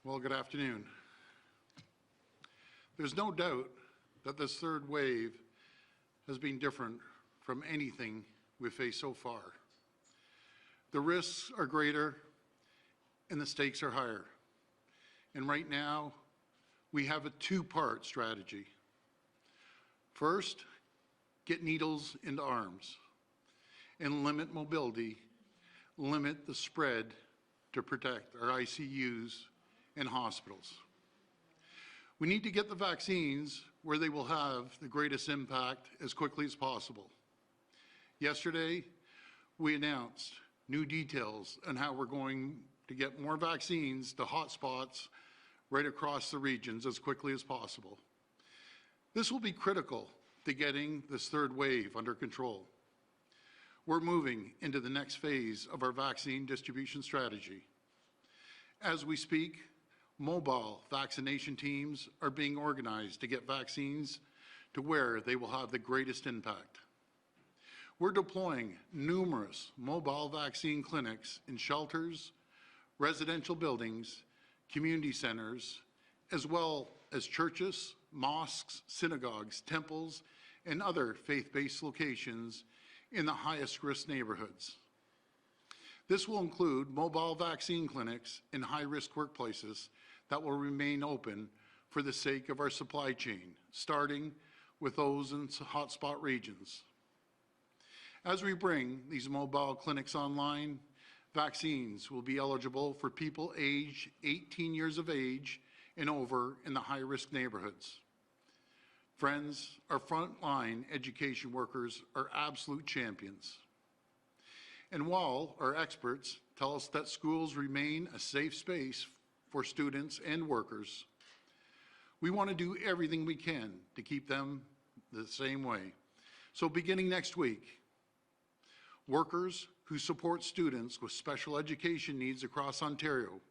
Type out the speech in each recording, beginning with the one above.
Well, good afternoon. There's no doubt that this third wave has been different from anything we've faced so far. The risks are greater and the stakes are higher. And right now, we have a two-part strategy. First, get needles into arms and limit mobility, limit the spread to protect our ICUs and hospitals. We need to get the vaccines where they will have the greatest impact as quickly as possible. Yesterday, we announced new details on how we're going to get more vaccines to hotspots right across the regions as quickly as possible. This will be critical to getting this third wave under control. We're moving into the next phase of our vaccine distribution strategy. As we speak, mobile vaccination teams are being organized to get vaccines to where they will have the greatest impact. We're deploying numerous mobile vaccine clinics in shelters, residential buildings, community centers, as well as churches, mosques, synagogues, temples, and other faith-based locations in the highest risk neighborhoods. This will include mobile vaccine clinics in high-risk workplaces that will remain open for the sake of our supply chain, starting with those in hotspot regions. As we bring these mobile clinics online, vaccines will be eligible for people aged 18 years of age and over in the high-risk neighborhoods. Friends, our frontline education workers are absolute champions. And while our experts tell us that schools remain a safe space for students and workers, we want to do everything we can to keep them the same way. So beginning next week, workers who support students with special education needs across Ontario,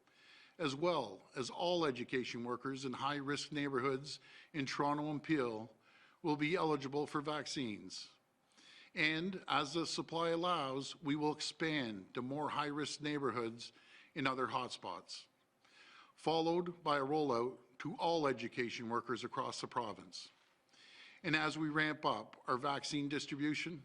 as well as all education workers in high-risk neighborhoods in Toronto and Peel, will be eligible for vaccines. And as the supply allows, we will expand to more high-risk neighborhoods in other hotspots, followed by a rollout to all education workers across the province. And as we ramp up our vaccine distribution,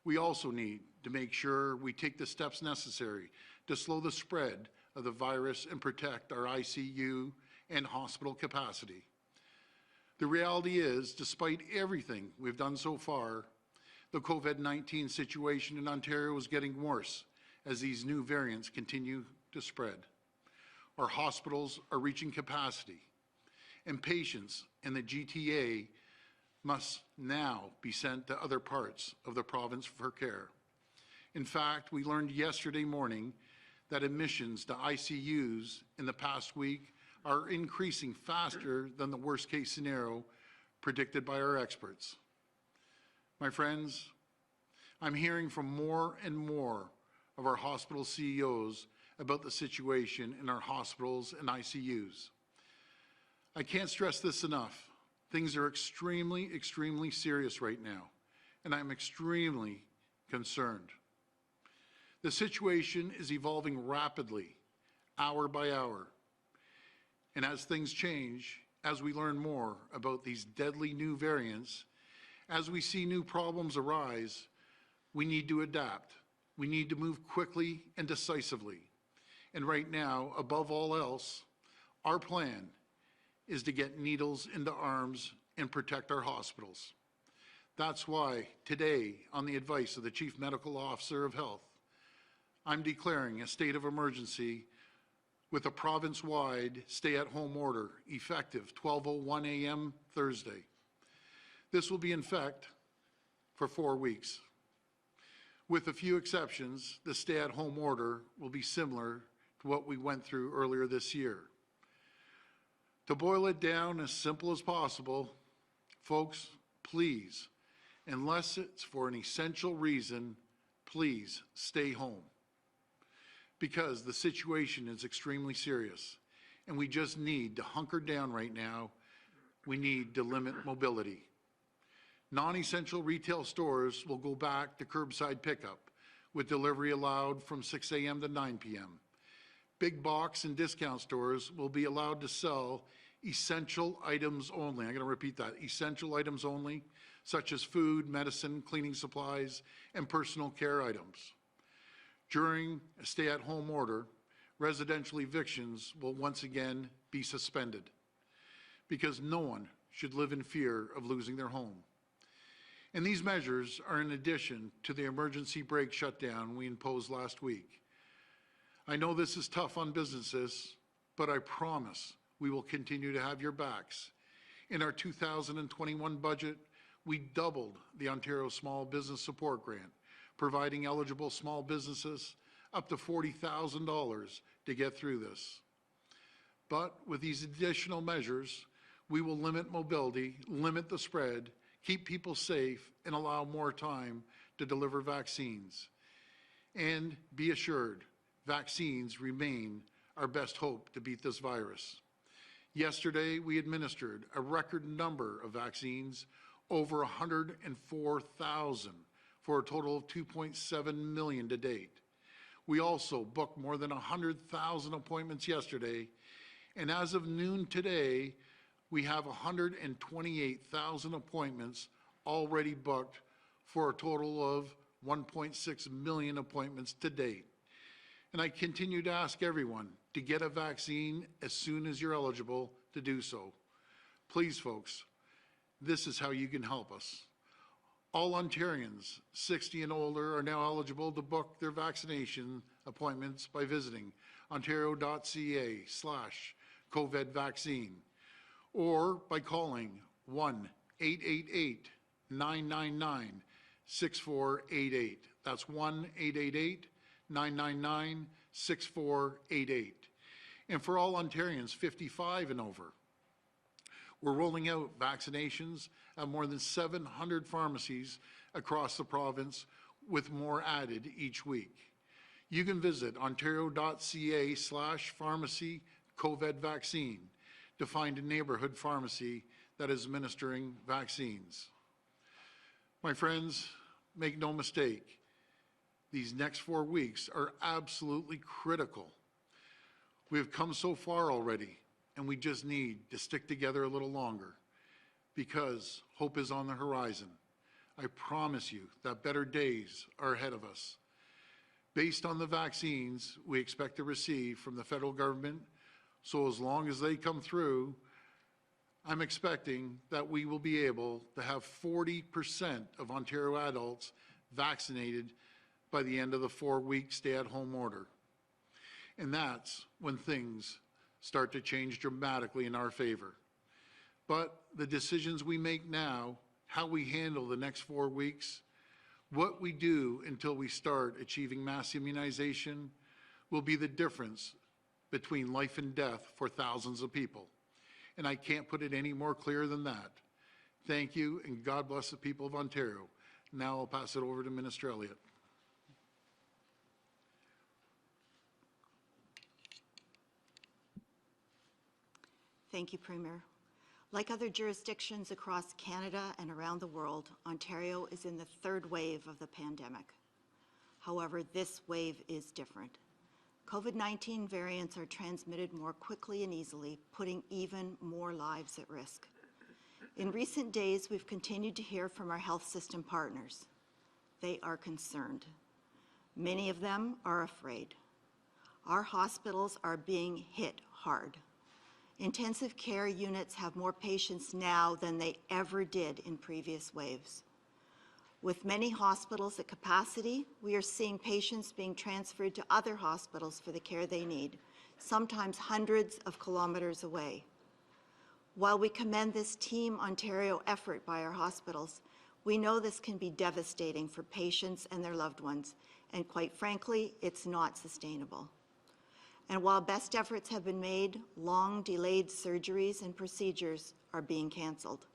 we also need to make sure we take the steps necessary to slow the spread of the virus and protect our ICU and hospital capacity. The reality is, despite everything we've done so far, the COVID-19 situation in Ontario is getting worse as these new variants continue to spread. Our hospitals are reaching capacity, and patients in the GTA must now be sent to other parts of the province for care. In fact, we learned yesterday morning that admissions to ICUs in the past week are increasing faster than the worst-case scenario predicted by our experts. My friends, I'm hearing from more and more of our hospital CEOs about the situation in our hospitals and ICUs. I can't stress this enough. Things are extremely, extremely serious right now, and I'm extremely concerned. The situation is evolving rapidly, hour by hour. And as things change, as we learn more about these deadly new variants, as we see new problems arise, we need to adapt. We need to move quickly and decisively. And right now, above all else, our plan is to get needles into arms and protect our hospitals. That's why today, on the advice of the Chief Medical Officer of Health, I'm declaring a state of emergency with a province-wide stay-at-home order effective 12:01 a.m. Thursday. This will be in effect for 4 weeks. With a few exceptions, the stay-at-home order will be similar to what we went through earlier this year. To boil it down as simple as possible, folks, please, unless it's for an essential reason, please stay home. Because the situation is extremely serious, and we just need to hunker down right now. We need to limit mobility. Non-essential retail stores will go back to curbside pickup, with delivery allowed from 6 a.m. to 9 p.m. Big box and discount stores will be allowed to sell essential items only. I'm going to repeat that, essential items only, such as food, medicine, cleaning supplies, and personal care items. During a stay-at-home order, residential evictions will once again be suspended because no one should live in fear of losing their home. And these measures are in addition to the emergency brake shutdown we imposed last week. I know this is tough on businesses, but I promise we will continue to have your backs. In our 2021 budget, we doubled the Ontario Small Business Support Grant, providing eligible small businesses up to $40,000 to get through this. But with these additional measures, we will limit mobility, limit the spread, keep people safe, and allow more time to deliver vaccines. And be assured, vaccines remain our best hope to beat this virus. Yesterday, we administered a record number of vaccines, over 104,000, for a total of 2.7 million to date. We also booked more than 100,000 appointments yesterday, and as of noon today, we have 128,000 appointments already booked for a total of 1.6 million appointments to date. And I continue to ask everyone to get a vaccine as soon as you're eligible to do so. Please, folks, this is how you can help us. All Ontarians 60 and older are now eligible to book their vaccination appointments by visiting ontario.ca/COVID-vaccine or by calling 1-888-999-6488. That's 1-888-999-6488. And for all Ontarians 55 and over, we're rolling out vaccinations at more than 700 pharmacies across the province, with more added each week. You can visit ontario.ca/pharmacy COVID vaccine to find a neighborhood pharmacy that is administering vaccines. My friends, make no mistake, these next 4 weeks are absolutely critical. We have come so far already, and we just need to stick together a little longer because hope is on the horizon. I promise you that better days are ahead of us. Based on the vaccines we expect to receive from the federal government, so as long as they come through, I'm expecting that we will be able to have 40% of Ontario adults vaccinated by the end of the 4-week stay-at-home order. And that's when things start to change dramatically in our favor. But the decisions we make now, how we handle the next 4 weeks, what we do until we start achieving mass immunization will be the difference between life and death for thousands of people. And I can't put it any more clear than that. Thank you, and God bless the people of Ontario. Now I'll pass it over to Minister Elliott. Thank you, Premier. Like other jurisdictions across Canada and around the world, Ontario is in the 3rd wave of the pandemic. However, this wave is different. COVID-19 variants are transmitted more quickly and easily, putting even more lives at risk. In recent days, we've continued to hear from our health system partners. They are concerned. Many of them are afraid. Our hospitals are being hit hard. Intensive care units have more patients now than they ever did in previous waves. With many hospitals at capacity, we are seeing patients being transferred to other hospitals for the care they need, sometimes hundreds of kilometers away. While we commend this Team Ontario effort by our hospitals, we know this can be devastating for patients and their loved ones, and quite frankly, it's not sustainable. And while best efforts have been made, long delayed surgeries and procedures are being canceled.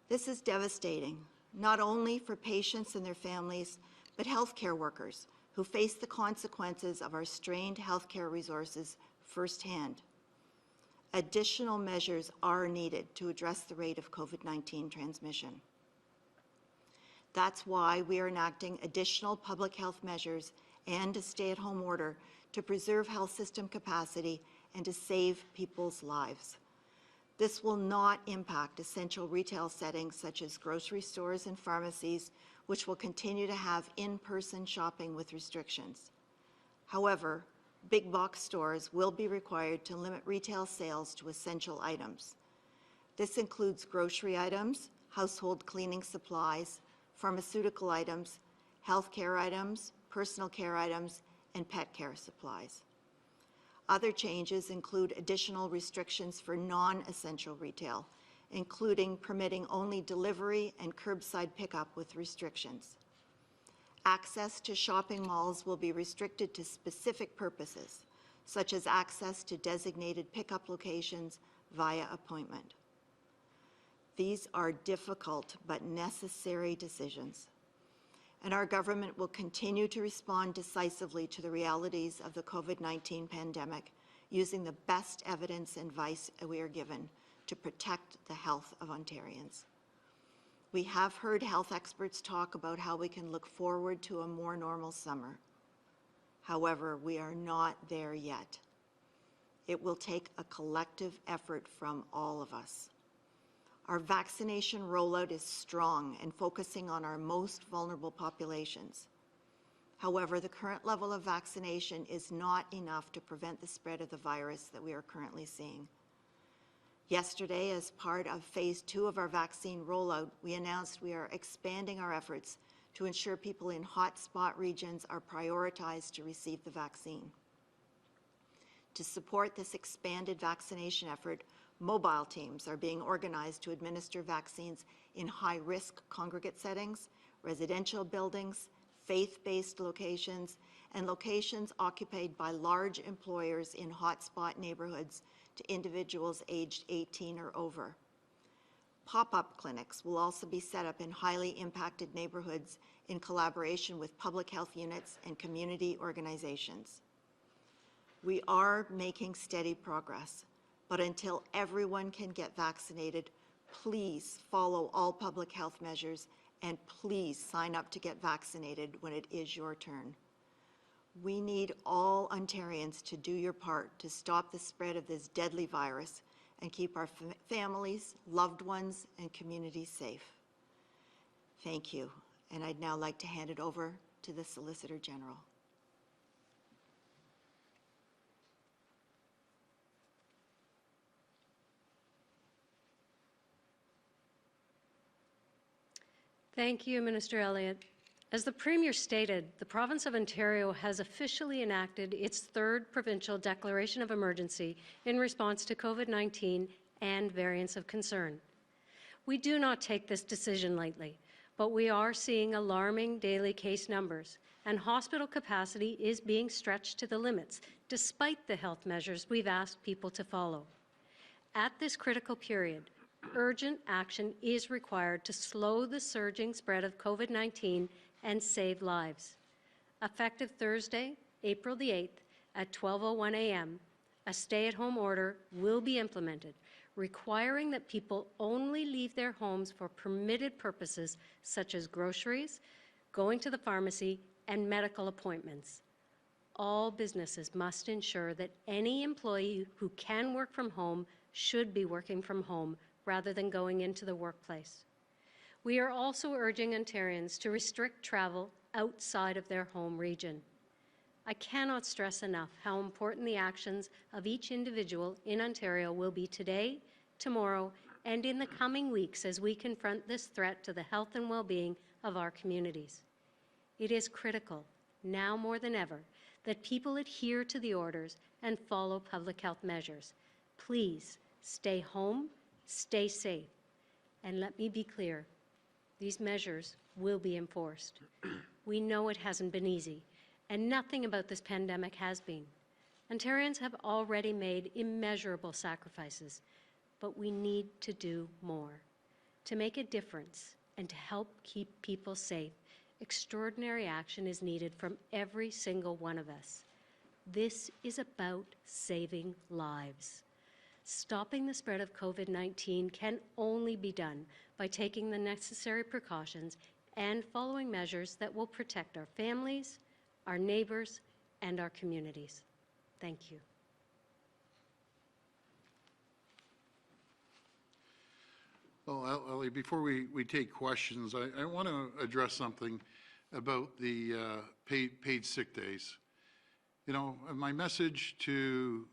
This is devastating, not only for patients and their families, but healthcare workers who face the consequences of our strained healthcare resources firsthand. Additional measures are needed to address the rate of COVID-19 transmission. That's why we are enacting additional public health measures and a stay-at-home order to preserve health system capacity, and to save people's lives. This will not impact essential retail settings such as grocery stores and pharmacies, which will continue to have in-person shopping with restrictions. However, big box stores will be required to limit retail sales to essential items. This includes grocery items, household cleaning supplies, pharmaceutical items, healthcare items, personal care items, and pet care supplies. Other changes include additional restrictions for non-essential retail, including permitting only delivery and curbside pickup with restrictions. Access to shopping malls will be restricted to specific purposes, such as access to designated pickup locations via appointment. These are difficult but necessary decisions, and our government will continue to respond decisively to the realities of the COVID-19 pandemic using the best evidence and advice we are given to protect the health of Ontarians. We have heard health experts talk about how we can look forward to a more normal summer. However, we are not there yet. It will take a collective effort from all of us. Our vaccination rollout is strong and focusing on our most vulnerable populations. However, the current level of vaccination is not enough to prevent the spread of the virus that we are currently seeing. Yesterday, as part of phase 2 of our vaccine rollout, we announced we are expanding our efforts to ensure people in hotspot regions are prioritized to receive the vaccine. To support this expanded vaccination effort, mobile teams are being organized to administer vaccines in high-risk congregate settings, residential buildings, faith-based locations, and locations occupied by large employers in hotspot neighborhoods to individuals aged 18 or over. Pop-up clinics will also be set up in highly impacted neighborhoods in collaboration with public health units and community organizations. We are making steady progress, but until everyone can get vaccinated, please follow all public health measures and please sign up to get vaccinated when it is your turn. We need all Ontarians to do your part to stop the spread of this deadly virus and keep our families, loved ones, and communities safe. Thank you, and I'd now like to hand it over to the Solicitor General. Thank you, Minister Elliott. As the Premier stated, the Province of Ontario has officially enacted its third provincial declaration of emergency in response to COVID-19 and variants of concern. We do not take this decision lightly, but we are seeing alarming daily case numbers, and hospital capacity is being stretched to the limits, despite the health measures we've asked people to follow. At this critical period, urgent action is required to slow the surging spread of COVID-19 and save lives. Effective Thursday, April the 8th at 12:01 a.m., a stay-at-home order will be implemented, requiring that people only leave their homes for permitted purposes such as groceries, going to the pharmacy, and medical appointments. All businesses must ensure that any employee who can work from home should be working from home rather than going into the workplace. We are also urging Ontarians to restrict travel outside of their home region. I cannot stress enough how important the actions of each individual in Ontario will be today, tomorrow, and in the coming weeks as we confront this threat to the health and well-being of our communities. It is critical, now more than ever, that people adhere to the orders and follow public health measures. Please stay home, stay safe, and let me be clear, these measures will be enforced. We know it hasn't been easy, and nothing about this pandemic has been. Ontarians have already made immeasurable sacrifices, but we need to do more. To make a difference and to help keep people safe, extraordinary action is needed from every single one of us. This is about saving lives. Stopping the spread of COVID-19 can only be done by taking the necessary precautions and following measures that will protect our families, our neighbours, and our communities. Thank you. Well, Ellie, before we take questions, I want to address something about the paid sick days. You know, my message to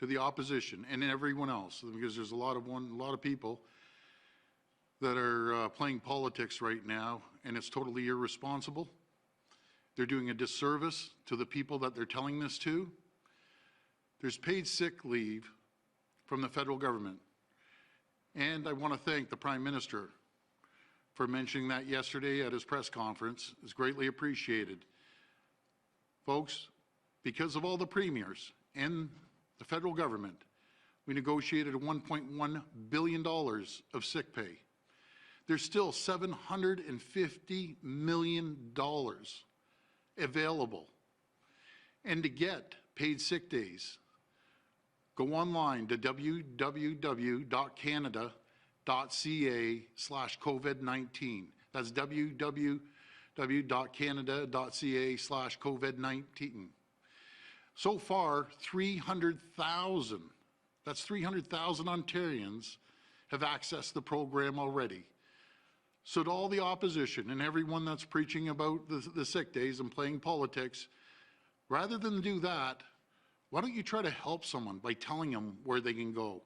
the opposition and everyone else, because there's a lot of people that are playing politics right now, and it's totally irresponsible. They're doing a disservice to the people that they're telling this to. There's paid sick leave from the federal government. And I want to thank the Prime Minister for mentioning that yesterday at his press conference. It's greatly appreciated. Folks, because of all the premiers and the federal government, we negotiated $1.1 billion of sick pay. There's still $750 million available. And to get paid sick days, go online to www.canada.ca/COVID-19. That's www.canada.ca/COVID-19. So far, 300,000, that's 300,000 Ontarians have accessed the program already. So to all the opposition and everyone that's preaching about the sick days and playing politics, rather than do that, why don't you try to help someone by telling them where they can go?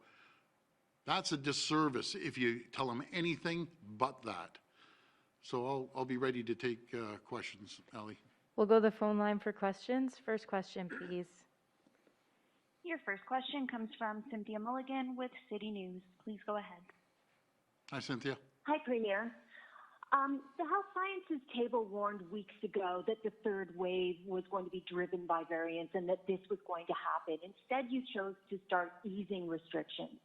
That's a disservice if you tell them anything but that. So I'll be ready to take questions, Ellie. We'll go to the phone line for questions. First question, please. Your first question comes from Cynthia Mulligan with City News. Please go ahead. Hi, Cynthia. Hi, Premier. The Health Sciences Table warned weeks ago that the third wave was going to be driven by variants and that this was going to happen. Instead, you chose to start easing restrictions.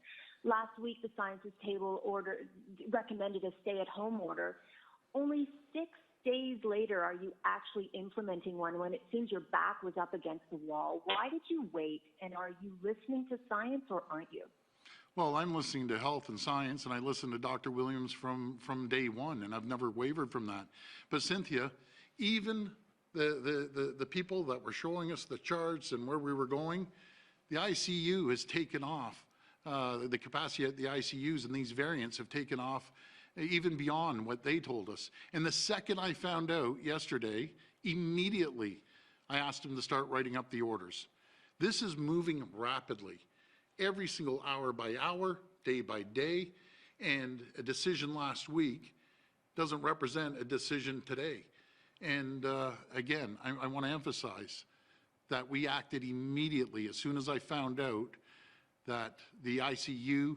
Last week, the Sciences Table recommended a stay-at-home order. Only 6 days later, are you actually implementing one when it seems your back was up against the wall? Why did you wait? And are you listening to science or aren't you? Well, I'm listening to health and science, and I listened to Dr. Williams from day one, and I've never wavered from that. But Cynthia, even the people that were showing us the charts and where we were going, the ICU has taken off. The capacity at the ICUs and these variants have taken off even beyond what they told us. And the second I found out yesterday, immediately I asked them to start writing up the orders. This is moving rapidly. Every single hour by hour, day by day, and a decision last week doesn't represent a decision today. And again, I want to emphasize that we acted immediately as soon as I found out that the ICU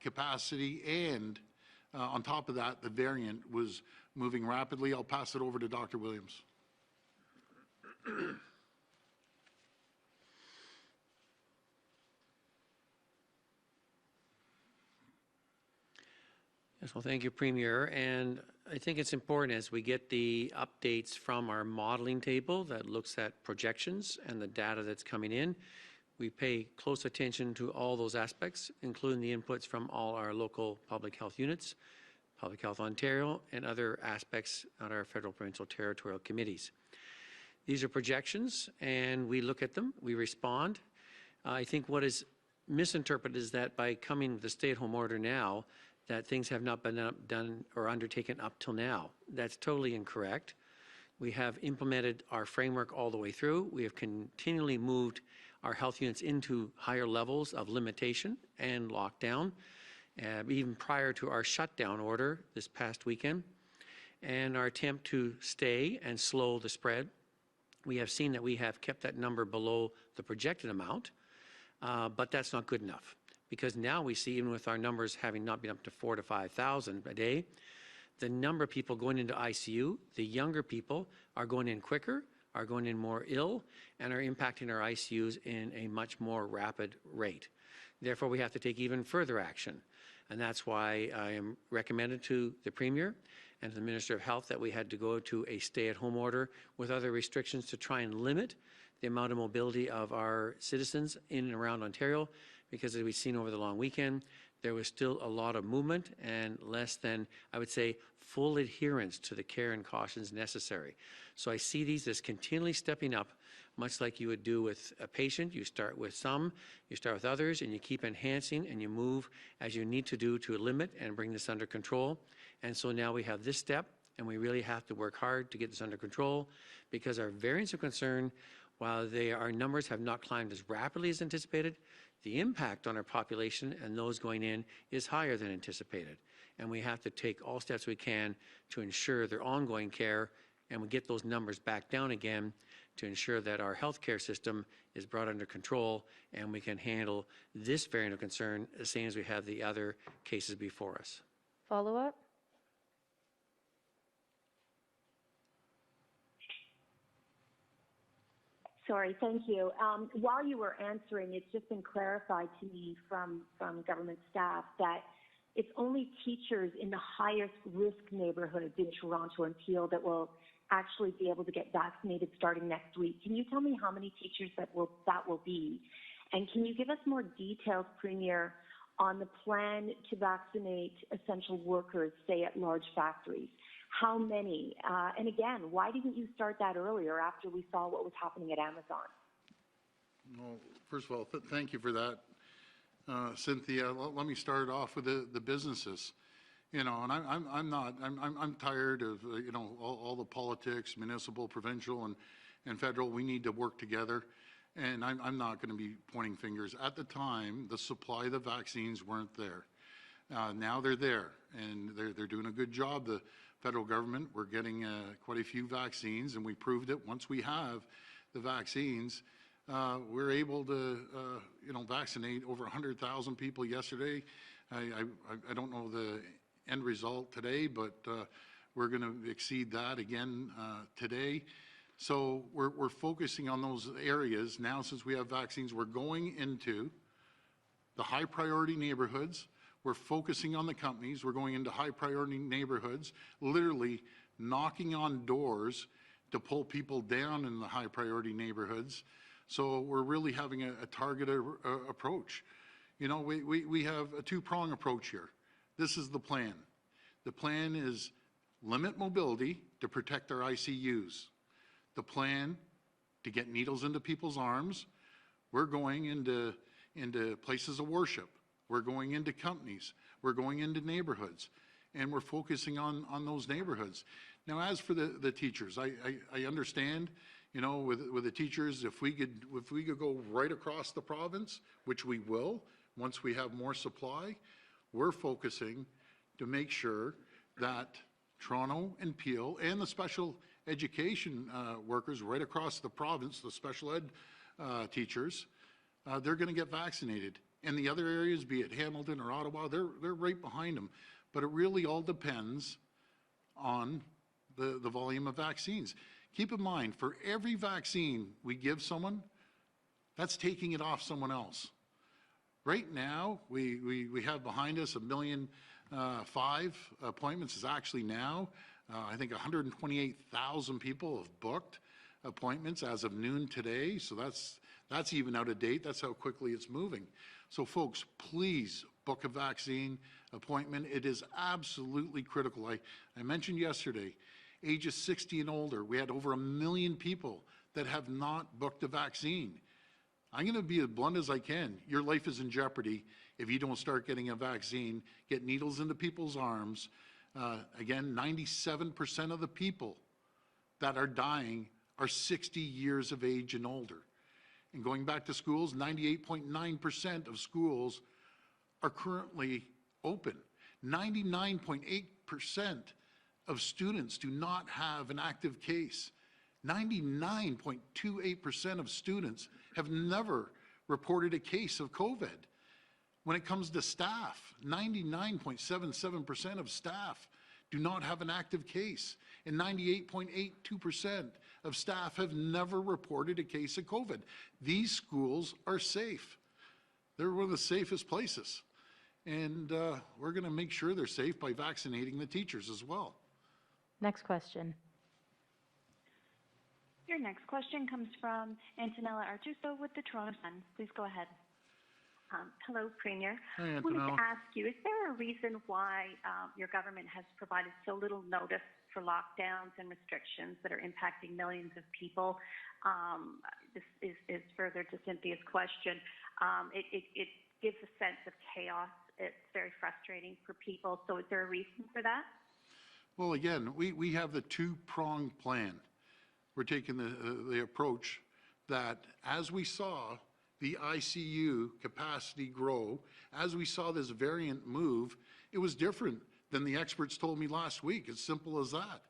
capacity and on top of that, the variant was moving rapidly. I'll pass it over to Dr. Williams. Yes, well, thank you, Premier. And I think it's important as we get the updates from our modeling table that looks at projections and the data that's coming in, we pay close attention to all those aspects, including the inputs from all our local public health units, Public Health Ontario, and other aspects on our federal, provincial, territorial committees. These are projections, and we look at them, we respond. I think what is misinterpreted is that by coming with the stay-at-home order now, that things have not been done or undertaken up till now. That's totally incorrect. We have implemented our framework all the way through. We have continually moved our health units into higher levels of limitation and lockdown, even prior to our shutdown order this past weekend. And our attempt to stay and slow the spread, we have seen that we have kept that number below the projected amount, but that's not good enough. Because now we see, even with our numbers having not been up to 4,000 to 5,000 a day, the number of people going into ICU, the younger people are going in quicker, are going in more ill, and are impacting our ICUs in a much more rapid rate. Therefore, we have to take even further action. And that's why I am recommended to the Premier and to the Minister of Health that we had to go to a stay-at-home order with other restrictions to try and limit the amount of mobility of our citizens in and around Ontario, because as we've seen over the long weekend, there was still a lot of movement and less than, I would say, full adherence to the care and cautions necessary. So I see these as continually stepping up, much like you would do with a patient. You start with some, you start with others, and you keep enhancing and you move as you need to do to limit and bring this under control. And so now we have this step, and we really have to work hard to get this under control, because our variants of concern, while our numbers have not climbed as rapidly as anticipated, the impact on our population and those going in is higher than anticipated. And we have to take all steps we can to ensure their ongoing care, and we get those numbers back down again to ensure that our healthcare system is brought under control and we can handle this variant of concern the same as we have the other cases before us. Follow-up? Sorry, thank you. While you were answering, it's just been clarified to me from government staff that it's only teachers in the highest risk neighborhoods in Toronto and Peel that will actually be able to get vaccinated starting next week. Can you tell me how many teachers that will be? And can you give us more details, Premier, on the plan to vaccinate essential workers, say at large factories? How many? And again, why didn't you start that earlier after we saw what was happening at Amazon? Well, first of all, thank you for that, Cynthia. Let me start off with the businesses. You know, and I'm tired of you know, all the politics, municipal, provincial, and federal. We need to work together, and I'm not going to be pointing fingers. At the time, the supply of the vaccines weren't there. Now they're there, and they're doing a good job. The federal government, we're getting quite a few vaccines, and we proved it. Once we have the vaccines, we're able to you know, vaccinate over 100,000 people yesterday. I don't know the end result today, but we're going to exceed that again today. So we're focusing on those areas now. Since we have vaccines, we're going into the high priority neighborhoods. We're focusing on the companies. We're going into high priority neighborhoods, literally knocking on doors to pull people down in the high priority neighborhoods. So we're really having a targeted approach. You know, we have a two-prong approach here. This is the plan. The plan is limit mobility to protect our ICUs. The plan to get needles into people's arms. We're going into places of worship. We're going into companies. We're going into neighborhoods. And we're focusing on those neighborhoods. Now, as for the teachers, I understand, you know, with the teachers, if we could go right across the province, which we will once we have more supply, we're focusing to make sure that Toronto and Peel and the special education workers right across the province, the special ed teachers, they're going to get vaccinated. And the other areas, be it Hamilton or Ottawa, they're right behind them. But it really all depends on the volume of vaccines. Keep in mind, for every vaccine we give someone, that's taking it off someone else. Right now, we have behind us 1,000,005 appointments. Is actually now, I think 128,000 people have booked appointments as of noon today. So that's even out of date. That's how quickly it's moving. So folks, please book a vaccine appointment. It is absolutely critical. I mentioned yesterday, ages 60 and older, we had over 1 million people that have not booked a vaccine. I'm going to be as blunt as I can. Your life is in jeopardy if you don't start getting a vaccine, get needles into people's arms. Again, 97% of the people that are dying are 60 years of age and older. And going back to schools, 98.9% of schools are currently open. 99.8% of students do not have an active case. 99.28% of students have never reported a case of COVID. When it comes to staff, 99.77% of staff do not have an active case, and 98.82% of staff have never reported a case of COVID. These schools are safe. They're one of the safest places. And we're going to make sure they're safe by vaccinating the teachers as well. Next question. Your next question comes from Antonella Artuso with the Toronto Sun. Please go ahead. Hello, Premier. Hi, I wanted Antonella. to ask you, is there a reason why your government has provided so little notice for lockdowns and restrictions that are impacting millions of people? This is further to Cynthia's question. It gives a sense of chaos. It's very frustrating for people. So is there a reason for that? Well, again, we have the two-pronged plan. We're taking the approach that as we saw the ICU capacity grow, as we saw this variant move, it was different than the experts told me last week. As simple as that.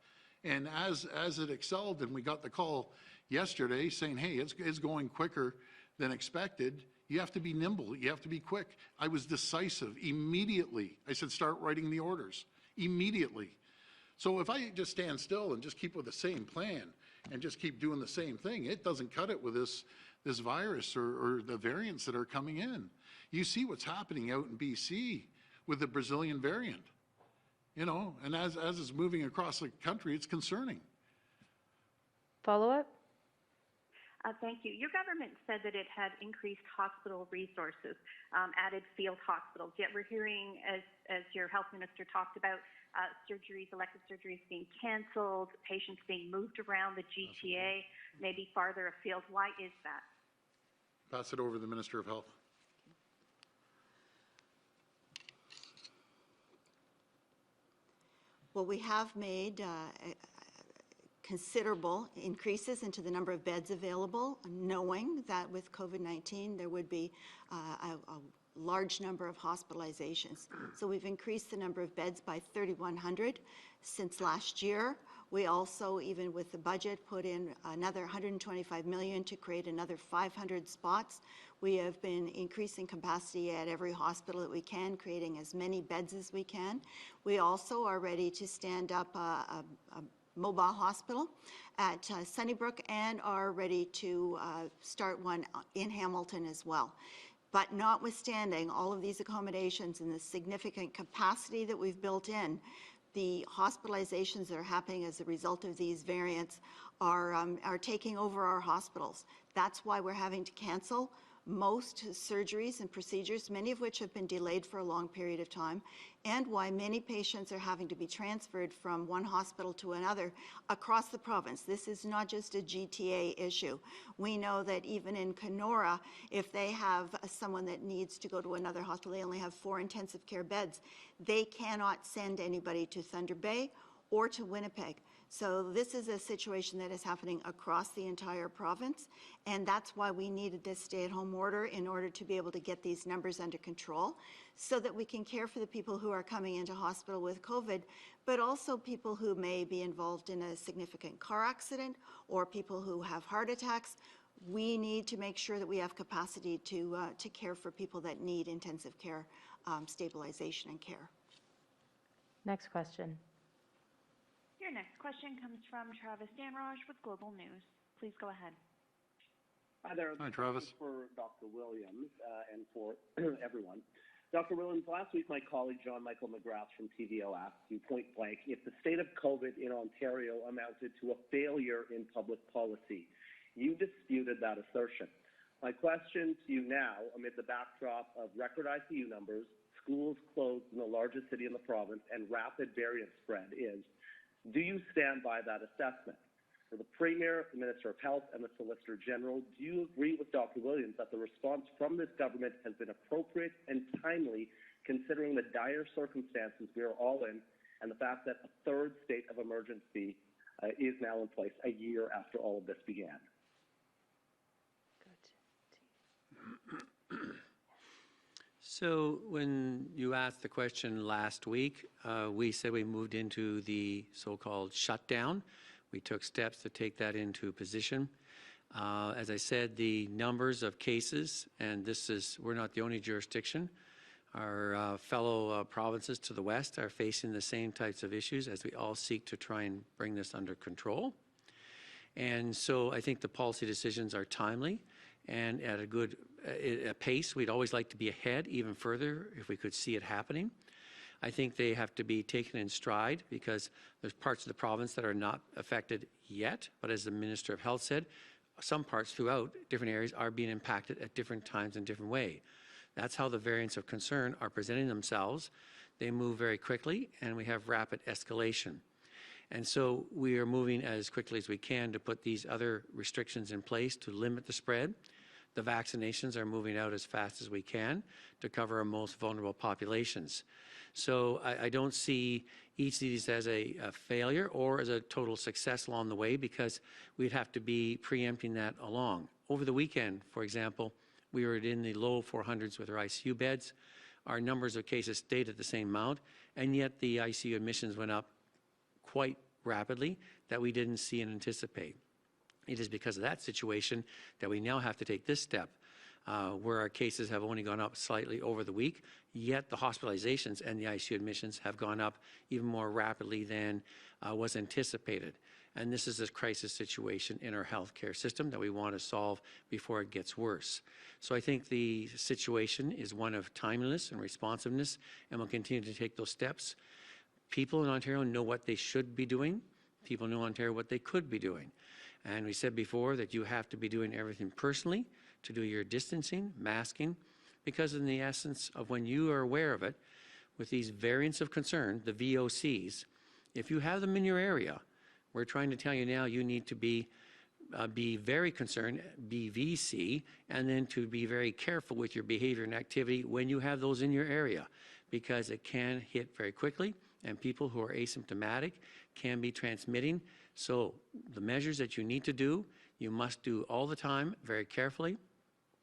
And as it excelled, and we got the call yesterday saying, hey, it's going quicker than expected, you have to be nimble, you have to be quick. I was decisive immediately. I said, start writing the orders immediately. So if I just stand still and just keep with the same plan and just keep doing the same thing, it doesn't cut it with this virus or the variants that are coming in. You see what's happening out in BC with the Brazilian variant, you know, and as it's moving across the country, it's concerning. Follow-up? Thank you. Your government said that it had increased hospital resources, added field hospitals, yet we're hearing, as your health minister talked about, surgeries, elective surgeries being canceled, patients being moved around the GTA, maybe farther afield. Why is that? Pass it over to the Minister of Health. Well, we have made considerable increases into the number of beds available, knowing that with COVID-19 there would be a large number of hospitalizations. So we've increased the number of beds by 3,100 since last year. We also, even with the budget, put in another 125 million to create another 500 spots. We have been increasing capacity at every hospital that we can, creating as many beds as we can. We also are ready to stand up a mobile hospital at Sunnybrook and are ready to start one in Hamilton as well. But notwithstanding all of these accommodations and the significant capacity that we've built in, the hospitalizations that are happening as a result of these variants are taking over our hospitals. That's why we're having to cancel most surgeries and procedures, many of which have been delayed for a long period of time, and why many patients are having to be transferred from one hospital to another across the province. This is not just a GTA issue. We know that even in Kenora, if they have someone that needs to go to another hospital, they only have 4 intensive care beds. They cannot send anybody to Thunder Bay or to Winnipeg. So this is a situation that is happening across the entire province, and that's why we needed this stay-at-home order in order to be able to get these numbers under control so that we can care for the people who are coming into hospital with COVID, but also people who may be involved in a significant car accident or people who have heart attacks. We need to make sure that we have capacity to care for people that need intensive care, stabilization and care. Next question. Your next question comes from Travis Danraj with Global News. Please go ahead. Hi there. Hi, Travis. For Dr. Williams and for everyone. Dr. Williams, last week my colleague John Michael McGrath from TVO asked you point blank if the state of COVID in Ontario amounted to a failure in public policy. You disputed that assertion. My question to you now, amid the backdrop of record ICU numbers, schools closed in the largest city in the province, and rapid variant spread is, do you stand by that assessment? For the Premier, the Minister of Health, and the Solicitor General, do you agree with Dr. Williams that the response from this government has been appropriate and timely, considering the dire circumstances we are all in, and the fact that a third state of emergency is now in place a year after all of this began? So when you asked the question last week, we said we moved into the so-called shutdown. We took steps to take that into position. As I said, the numbers of cases, and we're not the only jurisdiction, our fellow provinces to the west are facing the same types of issues as we all seek to try and bring this under control. And so I think the policy decisions are timely and at a good pace. We'd always like to be ahead even further if we could see it happening. I think they have to be taken in stride because there's parts of the province that are not affected yet, but as the Minister of Health said, some parts throughout different areas are being impacted at different times in different way. That's how the variants of concern are presenting themselves. They move very quickly, and we have rapid escalation. And so we are moving as quickly as we can to put these other restrictions in place to limit the spread. The vaccinations are moving out as fast as we can to cover our most vulnerable populations. So I don't see each of these as a failure or as a total success along the way, because we'd have to be preempting that along. Over the weekend, for example, we were in the low 400s with our ICU beds. Our numbers of cases stayed at the same amount, and yet the ICU admissions went up quite rapidly that we didn't see and anticipate. It is because of that situation that we now have to take this step, where our cases have only gone up slightly over the week, yet the hospitalizations and the ICU admissions have gone up even more rapidly than was anticipated. And this is a crisis situation in our healthcare system that we want to solve before it gets worse. So I think the situation is one of timeliness and responsiveness, and we'll continue to take those steps. People in Ontario know what they should be doing. People know in Ontario what they could be doing. And we said before that you have to be doing everything personally to do your distancing, masking, because in the essence of when you are aware of it, with these variants of concern, the VOCs, if you have them in your area, we're trying to tell you now you need to be very concerned, BVC, and then to be very careful with your behavior and activity when you have those in your area, because it can hit very quickly, and people who are asymptomatic can be transmitting. So the measures that you need to do, you must do all the time, very carefully,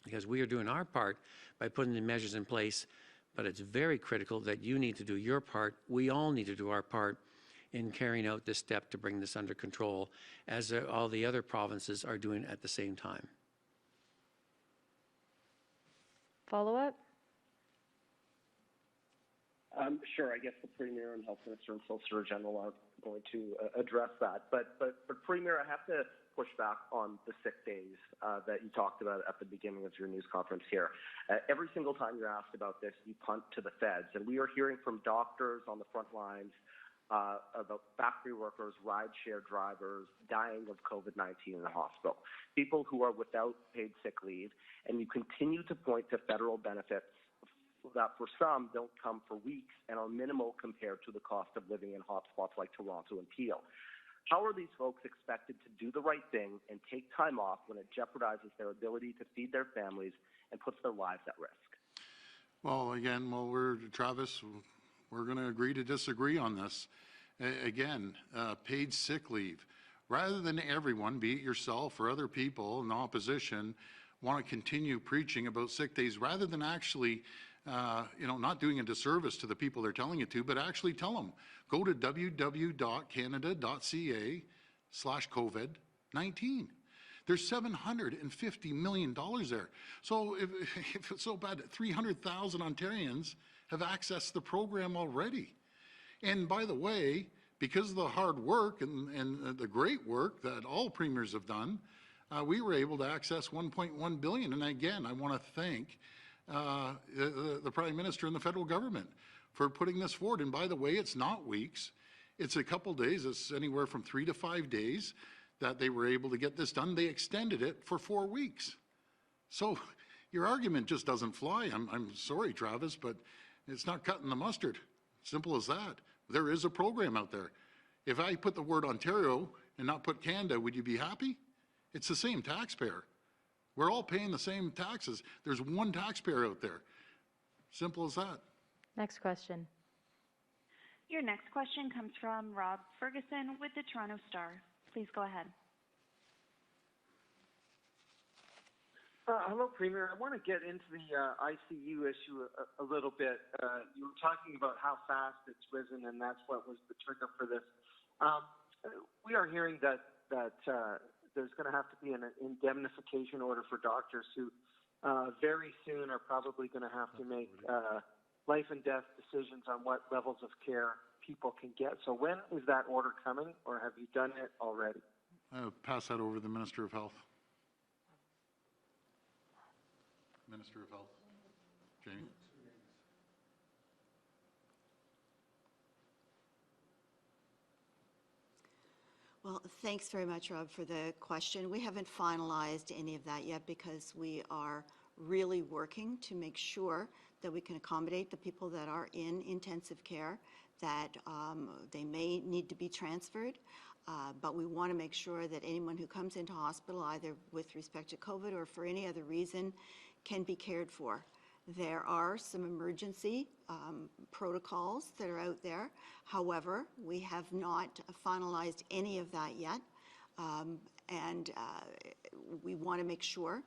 because we are doing our part by putting the measures in place, but it's very critical that you need to do your part. We all need to do our part in carrying out this step to bring this under control, as all the other provinces are doing at the same time. Follow-up? Sure. I guess the Premier and Health Minister and Solicitor General are going to address that. But Premier, I have to push back on the sick days that you talked about at the beginning of your news conference here. Every single time you're asked about this, you punt to the feds. And we are hearing from doctors on the front lines, about factory workers, rideshare drivers dying of COVID-19 in the hospital, people who are without paid sick leave, and you continue to point to federal benefits that for some don't come for weeks and are minimal compared to the cost of living in hotspots like Toronto and Peel. How are these folks expected to do the right thing and take time off when it jeopardizes their ability to feed their families and puts their lives at risk? Well, again, Travis, we're going to agree to disagree on this. Again, paid sick leave. Rather than everyone, be it yourself or other people in opposition, want to continue preaching about sick days, rather than actually, not doing a disservice to the people they're telling it to, but actually tell them, go to www.canada.ca/COVID-19. There's $750 million there. So if it's so bad, 300,000 Ontarians have accessed the program already. And by the way, because of the hard work and the great work that all premiers have done, we were able to access $1.1 billion. And again, I want to thank the Prime Minister and the federal government for putting this forward. And by the way, it's not weeks. It's a couple days. It's anywhere from 3 to 5 days that they were able to get this done. They extended it for 4 weeks. So your argument just doesn't fly. I'm sorry, Travis, but it's not cutting the mustard. Simple as that. There is a program out there. If I put the word Ontario and not put Canada, would you be happy? It's the same taxpayer. We're all paying the same taxes. There's one taxpayer out there. Simple as that. Next question. Your next question comes from Rob Ferguson with the Toronto Star. Please go ahead. Hello, Premier. I want to get into the ICU issue a little bit. You were talking about how fast it's risen, and that's what was the trigger for this. We are hearing that there's going to have to be an indemnification order for doctors who very soon are probably going to have to make life and death decisions on what levels of care people can get. So when is that order coming, or have you done it already? I'll pass that over to the Minister of Health. Minister of Health, Jamie. Well, thanks very much, Rob, for the question. We haven't finalized any of that yet because we are really working to make sure that we can accommodate the people that are in intensive care, that they may need to be transferred, but we want to make sure that anyone who comes into hospital, either with respect to COVID or for any other reason, can be cared for. There are some emergency protocols that are out there. However, we have not finalized any of that yet. We want to make sure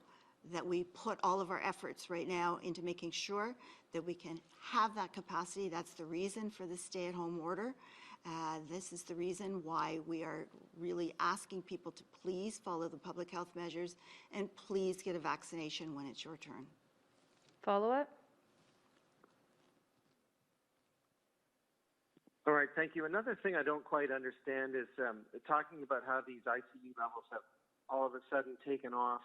that we put all of our efforts right now into making sure that we can have that capacity. That's the reason for the stay-at-home order. This is the reason why we are really asking people to please follow the public health measures and please get a vaccination when it's your turn. Follow-up? All right, thank you. Another thing I don't quite understand is talking about how these ICU levels have all of a sudden taken off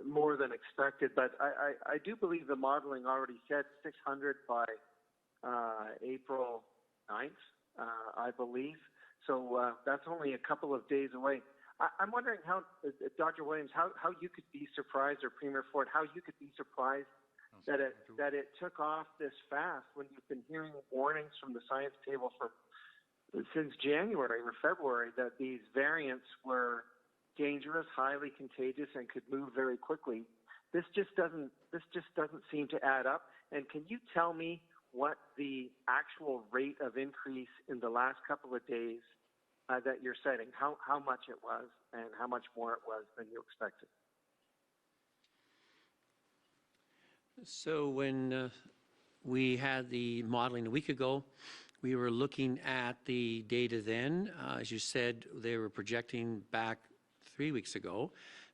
more than expected. But I do believe the modeling already said 600 by April 9th, I believe. So that's only a couple of days away. I'm wondering how, Dr. Williams, how you could be surprised, or Premier Ford, how you could be surprised that it took off this fast when you've been hearing warnings from the science table since January or February that these variants were dangerous, highly contagious, and could move very quickly. This just doesn't seem to add up. And can you tell me what the actual rate of increase in the last couple of days that you're setting, how much it was and how much more it was than you expected? So when we had the modeling a week ago, we were looking at the data then. As you said, they were projecting back 3 weeks ago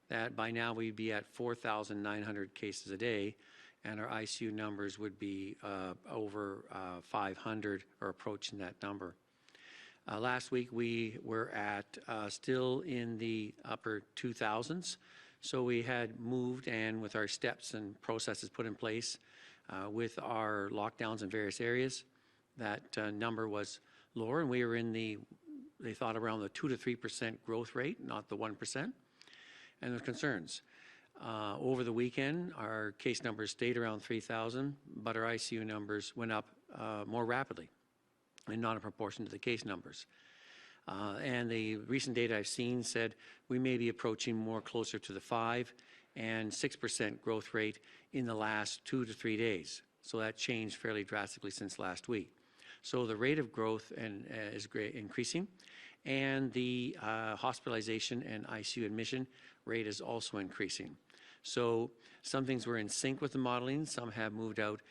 that by now we'd be at 4,900 cases a day, and our ICU numbers would be over 500 or approaching that number. Last week we were at still in the upper 2,000s, so we had moved, and with our steps and processes put in place with our lockdowns in various areas, that number was lower, and we were in they thought around the 2 to 3% growth rate, not the 1%, and there's concerns. Over the weekend, our case numbers stayed around 3,000, but our ICU numbers went up more rapidly, and not in proportion to the case numbers. And the recent data I've seen said we may be approaching more closer to the 5 and 6% growth rate in the last 2 to 3 days. So that changed fairly drastically since last week. So the rate of growth is increasing, and the hospitalization and ICU admission rate is also increasing. So some things were in sync with the modeling, some have moved out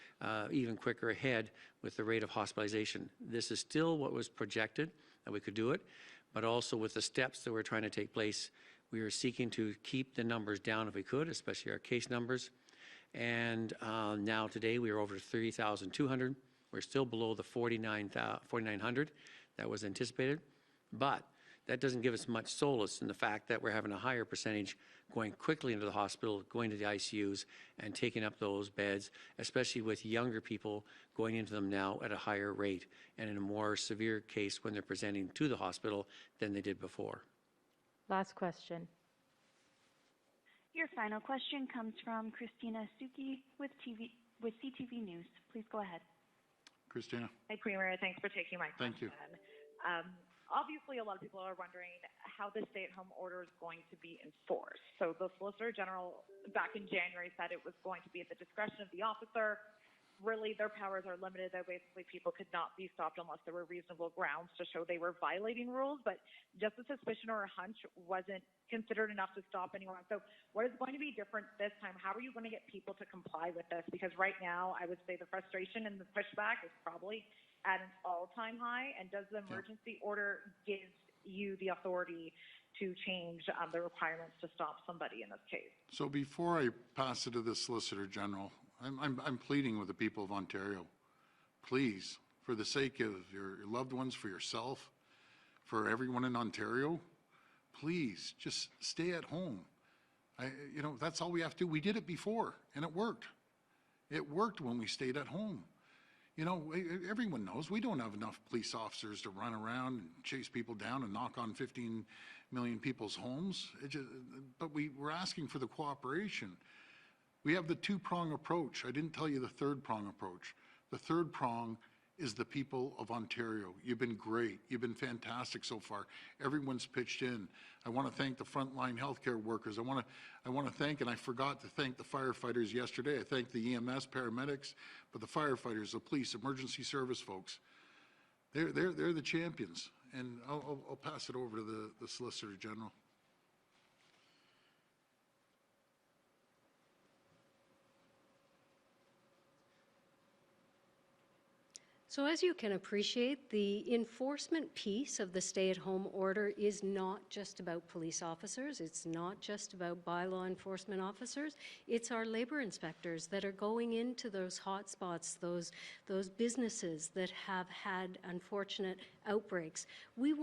even quicker ahead with the rate of hospitalization. This is still what was projected, that we could do it, but also with the steps that were trying to take place, we were seeking to keep the numbers down if we could, especially our case numbers. And now today we are over 30,200. We're still below the 4,900 that was anticipated, but that doesn't give us much solace in the fact that we're having a higher percentage going quickly into the hospital, going to the ICUs, and taking up those beds, especially with younger people going into them now at a higher rate and in a more severe case when they're presenting to the hospital than they did before. Last question. Your final question comes from Christina Suki with CTV News. Please go ahead. Christina. Hi, Premier. Thanks for taking my question. Thank you. Obviously, a lot of people are wondering how the stay-at-home order is going to be enforced. So the Solicitor General back in January said it was going to be at the discretion of the officer. Really, their powers are limited. That basically people could not be stopped unless there were reasonable grounds to show they were violating rules. But just a suspicion or a hunch wasn't considered enough to stop anyone. So what is going to be different this time? How are you going to get people to comply with this? Because right now, I would say the frustration and the pushback is probably at an all-time high. And does the emergency order give you the authority to change the requirements to stop somebody in this case? So before I pass it to the Solicitor General, I'm pleading with the people of Ontario. Please, for the sake of your loved ones, for yourself, for everyone in Ontario, please just stay at home. That's all we have to do. We did it before, and it worked. It worked when we stayed at home. You know, everyone knows we don't have enough police officers to run around and chase people down and knock on 15 million people's homes. But we're asking for the cooperation. We have the two-prong approach. I didn't tell you the third-prong approach. The third prong is the people of Ontario. You've been great. You've been fantastic so far. Everyone's pitched in. I want to thank the frontline healthcare workers. I want to thank, and I forgot to thank the firefighters yesterday. I thanked the EMS, paramedics, but the firefighters, the police, emergency service folks, they're the champions. And I'll pass it over to the Solicitor General. So as you can appreciate, the enforcement piece of the stay-at-home order is not just about police officers. It's not just about bylaw enforcement officers. It's our labor inspectors that are going into those hot spots, those businesses that have had unfortunate outbreaks. We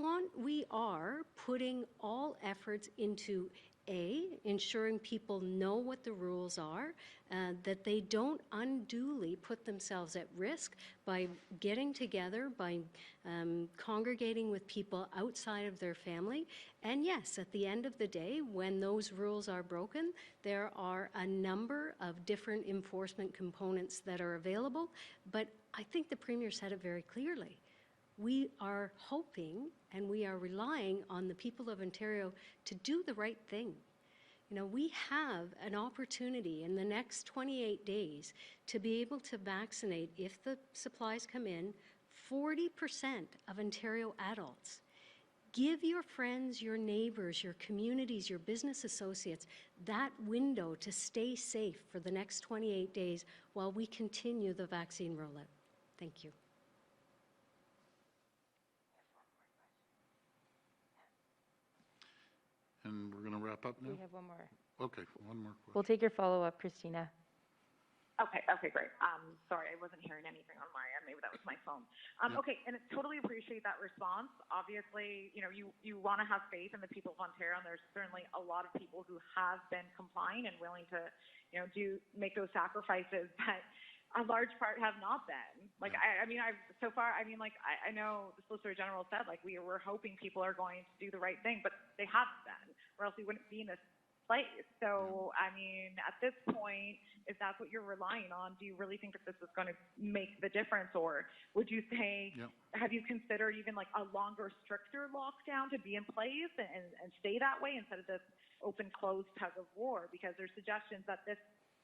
are putting all efforts into ensuring people know what the rules are, that they don't unduly put themselves at risk by getting together, by congregating with people outside of their family. And yes, at the end of the day, when those rules are broken, there are a number of different enforcement components that are available. But I think the Premier said it very clearly. We are hoping and we are relying on the people of Ontario to do the right thing. You know, we have an opportunity in the next 28 days to be able to vaccinate, if the supplies come in, 40% of Ontario adults. Give your friends, your neighbors, your communities, your business associates that window to stay safe for the next 28 days while we continue the vaccine rollout. Thank you. And we're going to wrap up now? We have one more. Okay, one more question. We'll take your follow-up, Christina. Okay, great. Sorry, I wasn't hearing anything on my end. Maybe that was my phone. Okay, and I totally appreciate that response. Obviously, you know, you want to have faith in the people of Ontario, and there's certainly a lot of people who have been complying and willing to, you know, make those sacrifices, but a large part have not been. Like, I mean, I know the Solicitor General said, like, we're hoping people are going to do the right thing, but they haven't been, or else we wouldn't be in this place. So, I mean, at this point, if that's what you're relying on, do you really think that this is going to make the difference? Or would you say, have you considered even like a longer, stricter lockdown to be in place and stay that way instead of this open-close tug of war? Because there's suggestions that this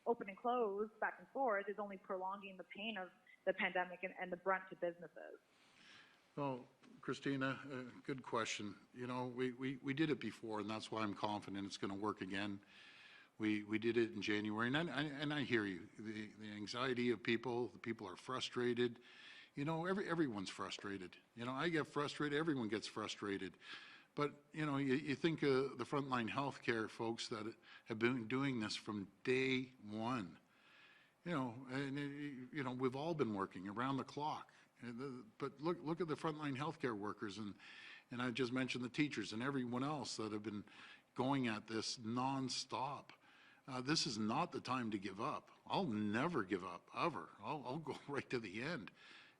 open and close back and forth is only prolonging the pain of the pandemic and the brunt to businesses. Well, Christina, good question. You know, we did it before, and that's why I'm confident it's going to work again. We did it in January, and I hear you. The anxiety of people, the people are frustrated. You know, everyone's frustrated. You know, I get frustrated. Everyone gets frustrated. But, you know, you think of the frontline healthcare folks that have been doing this from day one. You know, and, you know, we've all been working around the clock. But look at the frontline healthcare workers, and I just mentioned the teachers and everyone else that have been going at this nonstop. This is not the time to give up. I'll never give up, ever. I'll go right to the end,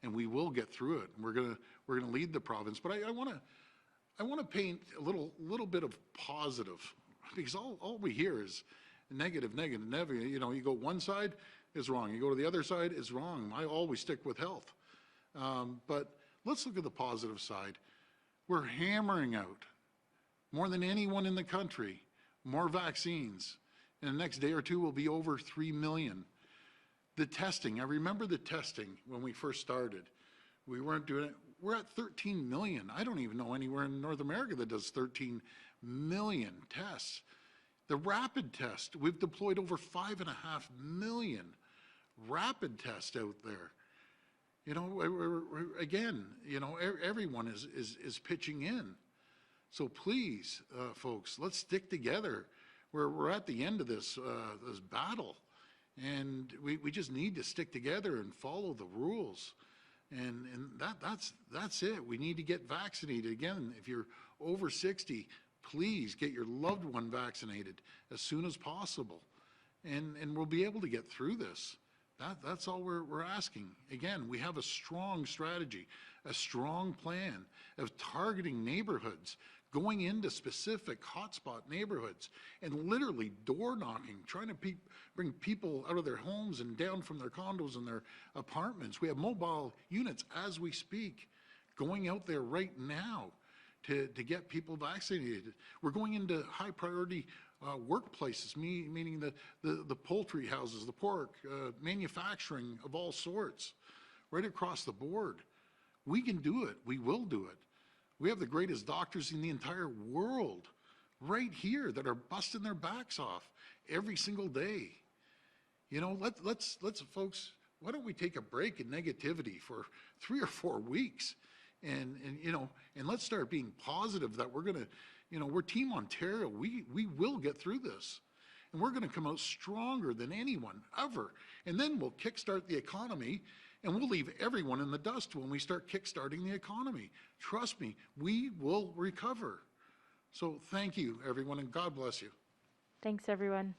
and we will get through it. We're gonna lead the province. But I want to paint a little bit of positive, because all we hear is negative. You know, you go one side is wrong. You go to the other side is wrong. I always stick with health. But let's look at the positive side. We're hammering out, more than anyone in the country, more vaccines. In the next day or two, we'll be over 3 million. The testing, I remember the testing when we first started. We weren't doing it. We're at 13 million. I don't even know anywhere in North America that does 13 million tests. The rapid test, we've deployed over 5.5 million rapid tests out there. You know, again, you know, everyone is pitching in. So please, folks, let's stick together. We're at the end of this battle, and we just need to stick together and follow the rules. And that's it. We need to get vaccinated. Again, if you're over 60, please get your loved one vaccinated as soon as possible. And we'll be able to get through this. That's all we're asking. Again, we have a strong strategy, a strong plan of targeting neighborhoods, going into specific hotspot neighborhoods and literally door knocking, trying to bring people out of their homes and down from their condos and their apartments. We have mobile units as we speak going out there right now to get people vaccinated. We're going into high priority workplaces, meaning the poultry houses, the pork, manufacturing of all sorts, right across the board. We can do it. We will do it. We have the greatest doctors in the entire world right here that are busting their backs off every single day. You know, let's folks, why don't we take a break in negativity for 3 or 4 weeks and let's start being positive that we're going to, we're Team Ontario. We will get through this. And we're going to come out stronger than anyone ever. And then we'll kickstart the economy, and we'll leave everyone in the dust when we start kickstarting the economy. Trust me, we will recover. So thank you, everyone, and God bless you. Thanks, everyone.